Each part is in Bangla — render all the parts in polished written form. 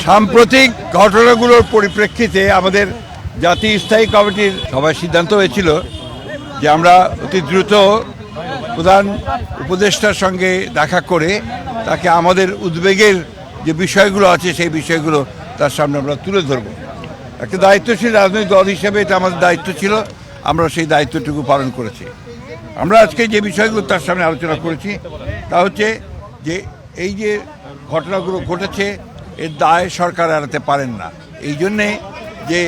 সাম্প্রতিক ঘটনাগুলোর পরিপ্রেক্ষিতে আমাদের জাতীয় স্থায়ী কমিটির সভায় সিদ্ধান্ত হয়েছিল যে আমরা অতি দ্রুত প্রধান উপদেষ্টার সঙ্গে দেখা করে তাকে আমাদের উদ্বেগের যে বিষয়গুলো আছে সেই বিষয়গুলো তার সামনে আমরা তুলে ধরব। একটা দায়িত্বশীল রাজনৈতিক দল হিসেবে এটা আমাদের দায়িত্ব ছিল, আমরা সেই দায়িত্বটুকু পালন করেছি। আমরা আজকে যে বিষয়গুলো তার সামনে আলোচনা করেছি তা হচ্ছে যে এই যে ঘটনাগুলো ঘটেছে এর দায় সরকার এড়াতে পারেন না। এই জন্যে যে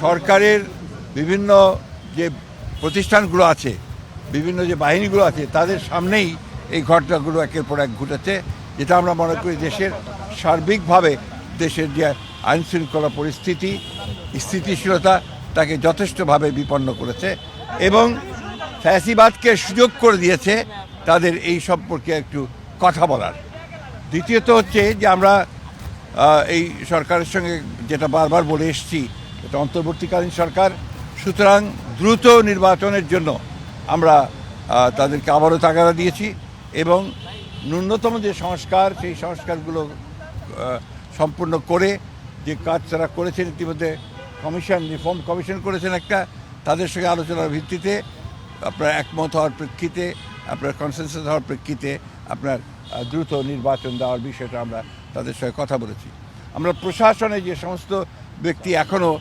সরকারের বিভিন্ন যে প্রতিষ্ঠানগুলো আছে, বিভিন্ন যে বাহিনীগুলো আছে, তাদের সামনেই এই ঘটনাগুলো একের পর এক ঘটেছে, যেটা আমরা মনে করি দেশের সার্বিকভাবে দেশের যে আইন শৃঙ্খলা পরিস্থিতি, স্থিতিশীলতা তাকে যথেষ্টভাবে বিপন্ন করেছে এবং ফ্যাসিবাদকে সুযোগ করে দিয়েছে তাদের এই সম্পর্কে একটু কথা বলার। দ্বিতীয়ত হচ্ছে যে আমরা এই সরকারের সঙ্গে যেটা বারবার বলে এসেছি, এটা অন্তর্বর্তীকালীন সরকার, সুতরাং দ্রুত নির্বাচনের জন্য আমরা তাদেরকে আবারও তাগাদা দিয়েছি এবং ন্যূনতম যে সংস্কার সেই সংস্কারগুলো সম্পূর্ণ করে যে কাজ তারা করেছেন, ইতিমধ্যে কমিশন, রিফর্ম কমিশন করেছেন একটা, তাদের সঙ্গে আলোচনার ভিত্তিতে আপনার একমত হওয়ার প্রেক্ষিতে, আপনার কনসেনসাস হওয়ার প্রেক্ষিতে আপনার দ্রুত নির্বাচন দেওয়ার বিষয়টা আমরা তাদের সঙ্গে কথা বলেছি। আমরা প্রশাসনে যে সমস্ত ব্যক্তি এখনও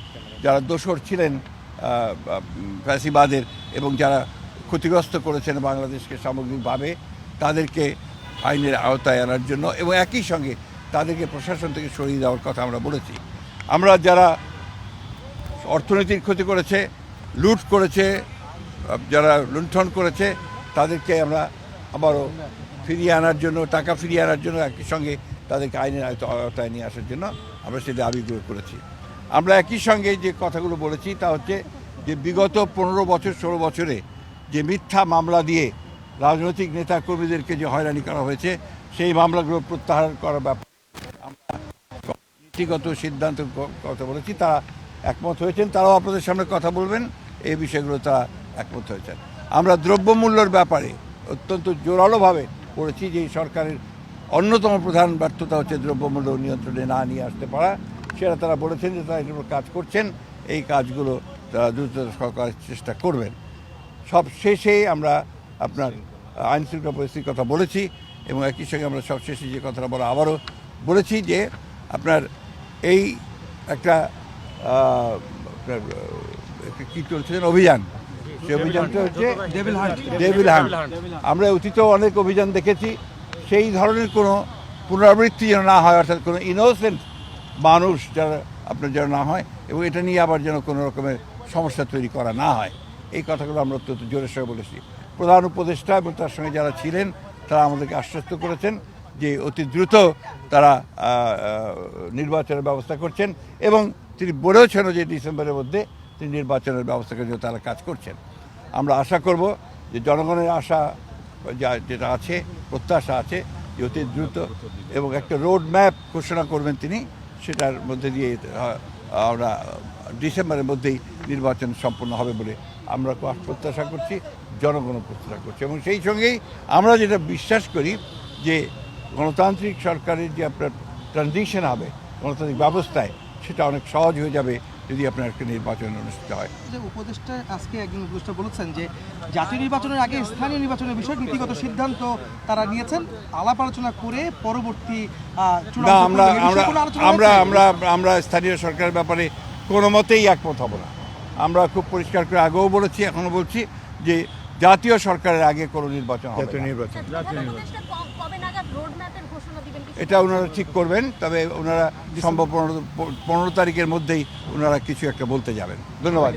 যারা দোষর ছিলেন ফ্যাসিবাদের এবং যারা ক্ষতিগ্রস্ত করেছেন বাংলাদেশকে সামগ্রিকভাবে, তাদেরকে আইনের আওতায় আনার জন্য এবং একই সঙ্গে তাদেরকে প্রশাসন থেকে সরিয়ে দেওয়ার কথা আমরা বলেছি। আমরা যারা অর্থনীতির ক্ষতি করেছে, লুট করেছে, যারা লুণ্ঠন করেছে, তাদেরকে আমরা আবারও ফিরিয়ে আনার জন্য, টাকা ফিরিয়ে আনার জন্য একই সঙ্গে তাদেরকে আইনের আওতায় নিয়ে আসার জন্য আমরা সেটা দাবিগুলো করেছি। আমরা একই সঙ্গে যে কথাগুলো বলেছি তা হচ্ছে যে বিগত 15 বছর 16 বছরে যে মিথ্যা মামলা দিয়ে রাজনৈতিক নেতা কর্মীদেরকে যে হয়রানি করা হয়েছে, সেই মামলাগুলো প্রত্যাহার করার ব্যাপারে আমরা নীতিগত সিদ্ধান্ত কথা বলেছি। তারা একমত হয়েছেন, তারাও আপনাদের সামনে কথা বলবেন, এই বিষয়গুলো তারা একমত হয়েছেন। আমরা দ্রব্যমূল্যের ব্যাপারে অত্যন্ত জোরালোভাবে বলেছি যে এই সরকারের অন্যতম প্রধান ব্যর্থতা হচ্ছে দ্রব্যমূল্য নিয়ন্ত্রণে না নিয়ে আসতে পারা। সেটা তারা বলেছেন যে তারা এর উপর কাজ করছেন, এই কাজগুলো তারা দ্রুত করার চেষ্টা করবেন। সব শেষে আমরা আপনার আইন শৃঙ্খলা পরিস্থিতির কথা বলেছি এবং একই সঙ্গে আমরা সব শেষে যে কথাটা বলা আবারও বলেছি যে আপনার এই একটা কী চলছিলেন অভিযান, সেই অভিযানটা হচ্ছে ডেভিল হান্ট। আমরা অতীতেও অনেক অভিযান দেখেছি, সেই ধরনের কোনো পুনরাবৃত্তি যেন না হয়, অর্থাৎ কোনো ইনোসেন্ট মানুষ যারা আপনার যেন না হয় এবং এটা নিয়ে আবার যেন কোনো রকমের সমস্যা তৈরি করা না হয়, এই কথাগুলো আমরা অত্যন্ত জোরের সঙ্গে বলেছি। প্রধান উপদেষ্টা এবং তার সঙ্গে যারা ছিলেন তারা আমাদেরকে আশ্বস্ত করেছেন যে অতি দ্রুত তারা নির্বাচনের ব্যবস্থা করছেন এবং তিনি বলেওছেন যে ডিসেম্বরের মধ্যে তিনি নির্বাচনের ব্যবস্থা করে তারা কাজ করছেন। আমরা আশা করব যে জনগণের আশা যেটা আছে, প্রত্যাশা আছে যে অতি দ্রুত এবং একটা রোড ম্যাপ ঘোষণা করবেন তিনি, সেটার মধ্যে দিয়ে আমরা ডিসেম্বরের মধ্যেই নির্বাচন সম্পন্ন হবে বলে আমরা প্রত্যাশা করছি, জনগণও প্রত্যাশা করছে। এবং সেই সঙ্গেই আমরা যেটা বিশ্বাস করি যে গণতান্ত্রিক সরকারের যে আপনার ট্রানজিশন হবে গণতান্ত্রিক ব্যবস্থায়, সেটা অনেক সহজ হয়ে যাবে যদি আপনার একটা নির্বাচন অনুষ্ঠিত হয়। উপদেষ্টা আজকে একজন উপদেষ্টা বলেছেন যে জাতীয় নির্বাচনের আগে স্থানীয় নির্বাচনের বিষয়ে নীতিগত সিদ্ধান্ত তারা নিয়েছেন, আলাপ আলোচনা করে পরবর্তী আমরা স্থানীয় সরকারের ব্যাপারে কোনো মতেই একমত হব না। আমরা খুব পরিষ্কার করে আগেও বলেছি, এখনও বলছি যে জাতীয় সরকারের আগে কোনো নির্বাচন হবে না। এটা ওনারা ঠিক করবেন, তবে ওনারা সম্ভব 15 তারিখের মধ্যেই ওনারা কিছু একটা বলতে যাবেন। ধন্যবাদ।